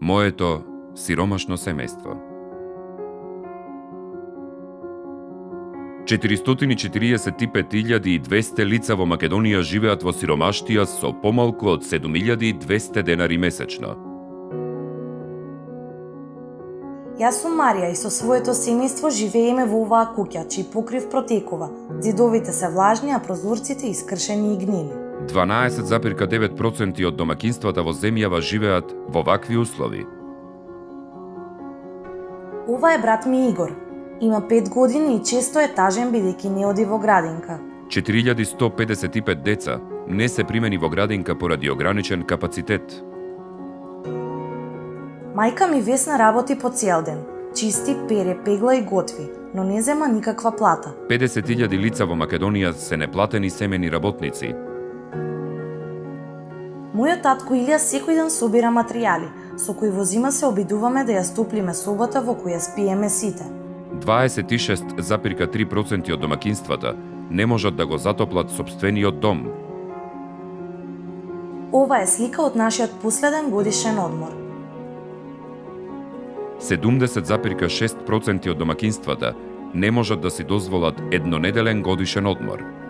Моето сиромашно семејство. 445.200 лица во Македонија живеат во сиромаштија со помалку од 7.200 денари месечно. Јас сум Марија и со своето семејство живееме во оваа куќа, чиј покрив протекува. Зидовите се влажни, а прозорците искршени и гнили. 12,9% од домаќинствата во земјава живеат во вакви услови. Ова е брат ми Игор. Има 5 години и често е тажен бидејќи не оди во градинка. 4155 деца не се примени во градинка поради ограничен капацитет. Мајка ми Весна работи по цел ден. Чисти, пере, пегла и готви, но не зема никаква плата. 50.000 лица во Македонија се неплатени семени работници. Мојот татко Илија секој ден собира материјали, со кои во зима се обидуваме да ја стоплиме собота во која спиеме сите. 26,3% од домаќинствата не можат да го затоплат сопствениот дом. Ова е слика од нашиот последен годишен одмор. 70,6% од домаќинствата не можат да си дозволат еднонеделен годишен одмор.